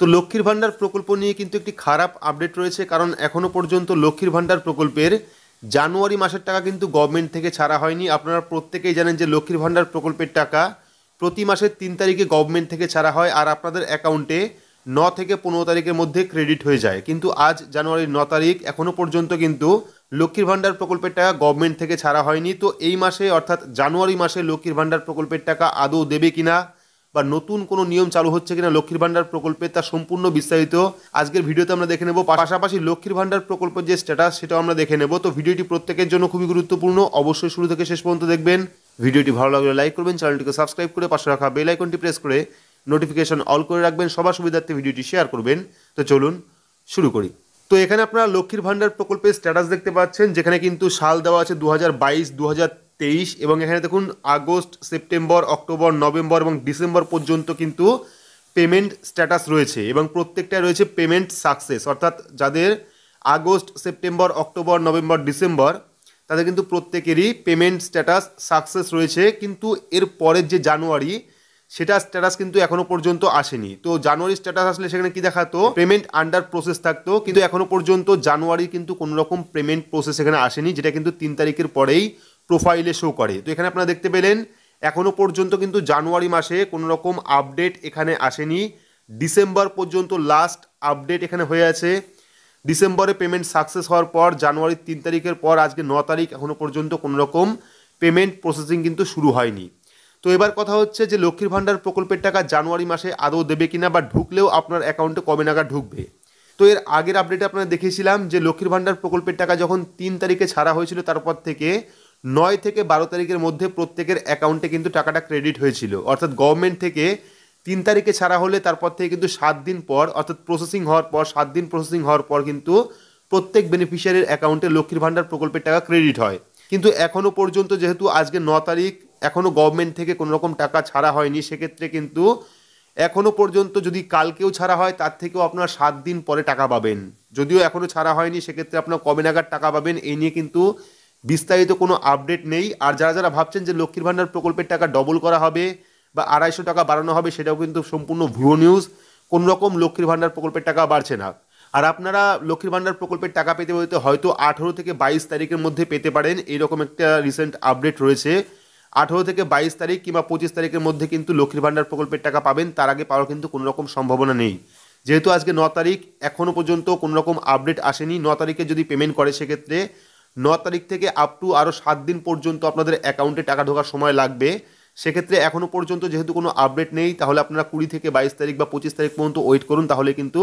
তো লক্ষ্মীর ভাণ্ডার প্রকল্প নিয়ে কিন্তু একটি খারাপ আপডেট রয়েছে, কারণ এখনও পর্যন্ত লক্ষ্মীর ভাণ্ডার প্রকল্পের জানুয়ারি মাসের টাকা কিন্তু গভর্নমেন্ট থেকে ছাড়া হয়নি। আপনারা প্রত্যেকেই জানেন যে লক্ষ্মীর ভাণ্ডার প্রকল্পের টাকা প্রতি মাসের 3 তারিখে গভর্নমেন্ট থেকে ছাড়া হয় আর আপনাদের অ্যাকাউন্টে 9 থেকে 15 তারিখের মধ্যে ক্রেডিট হয়ে যায়। কিন্তু আজ জানুয়ারির 9 তারিখ, এখনও পর্যন্ত কিন্তু লক্ষ্মীর ভাণ্ডার প্রকল্পের টাকা গভর্নমেন্ট থেকে ছাড়া হয়নি। তো এই মাসে অর্থাৎ জানুয়ারি মাসে লক্ষ্মীর ভাণ্ডার প্রকল্পের টাকা আদৌ দেবে কিনা বা নতুন কোনো নিয়ম চালু হচ্ছে কিনা লক্ষ্মীর ভাণ্ডার প্রকল্পে, তার সম্পূর্ণ বিস্তারিত আজকের ভিডিওতে আমরা দেখে নেব। পাশাপাশি লক্ষ্মীর ভাণ্ডার প্রকল্পের যে স্ট্যাটাস সেটাও আমরা দেখে নেব। তো ভিডিওটি প্রত্যেকের জন্য খুবই গুরুত্বপূর্ণ, অবশ্যই শুরু থেকে শেষ পর্যন্ত দেখবেন। ভিডিওটি ভালো লাগলে লাইক করবেন, চ্যানেলটিকে সাবস্ক্রাইব করে পাশে রাখা বেল আইকনটি প্রেস করে নোটিফিকেশন অল করে রাখবেন, সবার সুবিধার্থে ভিডিওটি শেয়ার করবেন। তো চলুন শুরু করি। তো এখানে আপনারা লক্ষ্মীর ভাণ্ডার প্রকল্পের স্ট্যাটাস দেখতে পাচ্ছেন, যেখানে কিন্তু সাল দেওয়া আছে 2022, 2023 এবং এখানে দেখুন আগস্ট, সেপ্টেম্বর, অক্টোবর, নভেম্বর এবং ডিসেম্বর পর্যন্ত কিন্তু পেমেন্ট স্ট্যাটাস রয়েছে এবং প্রত্যেকটা রয়েছে পেমেন্ট সাকসেস। অর্থাৎ যাদের August, September, October, November, December তাদের কিন্তু প্রত্যেকেরই পেমেন্ট স্ট্যাটাস সাকসেস রয়েছে, কিন্তু এর পরের যে জানুয়ারি সেটা স্ট্যাটাস কিন্তু এখনো পর্যন্ত আসেনি। তো জানুয়ারি স্ট্যাটাস আসলে সেখানে কি দেখাতো, পেমেন্ট আন্ডার প্রসেস থাকতো, কিন্তু এখনো পর্যন্ত জানুয়ারি কিন্তু কোনো রকম পেমেন্ট প্রসেস এখানে আসেনি, যেটা কিন্তু 3 তারিখের পরেই প্রোফাইলে শো করে। তো এখানে আপনারা দেখতে পেলেন এখনো পর্যন্ত কিন্তু জানুয়ারি মাসে কোনো রকম আপডেট এখানে আসেনি। ডিসেম্বর পর্যন্ত লাস্ট আপডেট এখানে হয়ে আছে। ডিসেম্বরে পেমেন্ট সাকসেস হওয়ার পর জানুয়ারির 3 তারিখের পর আজকে 9 তারিখ, এখনো পর্যন্ত কোনো রকম পেমেন্ট প্রসেসিং কিন্তু শুরু হয়নি। তো এবার কথা হচ্ছে যে লক্ষ্মীর ভাণ্ডার প্রকল্পের টাকা জানুয়ারি মাসে আদৌ দেবে কিনা বা ঢুকলেও আপনার অ্যাকাউন্টে কবে নাগাদ ঢুকবে। তো এর আগের আপডেটে আপনারা দেখিয়েছিলাম যে লক্ষ্মীর ভাণ্ডার প্রকল্পের টাকা যখন 3 তারিখে ছাড়া হয়েছিল তারপর থেকে 9 থেকে 12 তারিখের মধ্যে প্রত্যেকের অ্যাকাউন্টে কিন্তু টাকাটা ক্রেডিট হয়েছিল। অর্থাৎ গভর্নমেন্ট থেকে 3 তারিখে ছাড়া হলে তারপর থেকে কিন্তু 7 দিন পর, অর্থাৎ প্রসেসিং হওয়ার পর 7 দিন প্রসেসিং হওয়ার পর কিন্তু প্রত্যেক বেনিফিশিয়ারির অ্যাকাউন্টে লক্ষ্মীর ভাণ্ডার প্রকল্পের টাকা ক্রেডিট হয়। কিন্তু এখনও পর্যন্ত যেহেতু আজকে 9 তারিখ, এখনও গভর্নমেন্ট থেকে কোনো রকম টাকা ছাড়া হয়নি, সেক্ষেত্রে কিন্তু এখনও পর্যন্ত যদি কালকেও ছাড়া হয় তার থেকেও আপনার 7 দিন পরে টাকা পাবেন। যদিও এখনও ছাড়া হয়নি, সেক্ষেত্রে আপনার কবে নাগাদ টাকা পাবেন এই নিয়ে কিন্তু বিস্তারিত কোনো আপডেট নেই। আর যারা যারা ভাবছেন যে লক্ষ্মীর ভাণ্ডার প্রকল্পের টাকা ডবল করা হবে বা 250 টাকা বাড়ানো হবে, সেটাও কিন্তু সম্পূর্ণ ভুয়ো নিউজ। কোনো রকম লক্ষ্মীর ভাণ্ডার প্রকল্পের টাকা বাড়ছে না। আর আপনারা লক্ষ্মীর ভাণ্ডার প্রকল্পের টাকা পেতে বলতে হয়তো 18 থেকে 22 তারিখের মধ্যে পেতে পারেন, এইরকম একটা রিসেন্ট আপডেট রয়েছে। 18 থেকে 22 তারিখ কিংবা 25 তারিখের মধ্যে কিন্তু লক্ষ্মীর ভাণ্ডার প্রকল্পের টাকা পাবেন, তার আগে পাওয়ার কিন্তু কোনো রকম সম্ভাবনা নেই। যেহেতু আজকে 9 তারিখ, এখনও পর্যন্ত কোনো রকম আপডেট আসেনি। 9 তারিখে যদি পেমেন্ট করে সেক্ষেত্রে 9 তারিখ থেকে আপ টু আরও 7 দিন পর্যন্ত আপনাদের অ্যাকাউন্টে টাকা ঢোকার সময় লাগবে। সেক্ষেত্রে এখনও পর্যন্ত যেহেতু কোনো আপডেট নেই, তাহলে আপনারা 20 থেকে 22 তারিখ বা 25 তারিখ পর্যন্ত ওয়েট করুন, তাহলে কিন্তু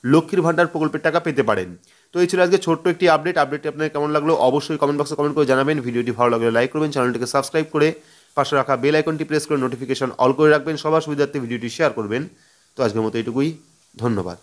লক্ষ্মীর ভাণ্ডার প্রকল্পের টাকা পেতে পারেন। তো এই ছিল আজকে ছোট্ট একটি আপডেটটি আপনার কেমন লাগলো অবশ্যই কমেন্ট বক্সে কমেন্ট করে জানাবেন। ভিডিওটি ভালো লাগলে লাইক করবেন, চ্যানেলটিকে সাবস্ক্রাইব করে পাশে রাখা বেল আইকনটি প্রেস করে নোটিফিকেশন অল করে রাখবেন, সবার সুবিধার্থে ভিডিওটি শেয়ার করবেন। তো আজকের মতো এইটুকুই, ধন্যবাদ।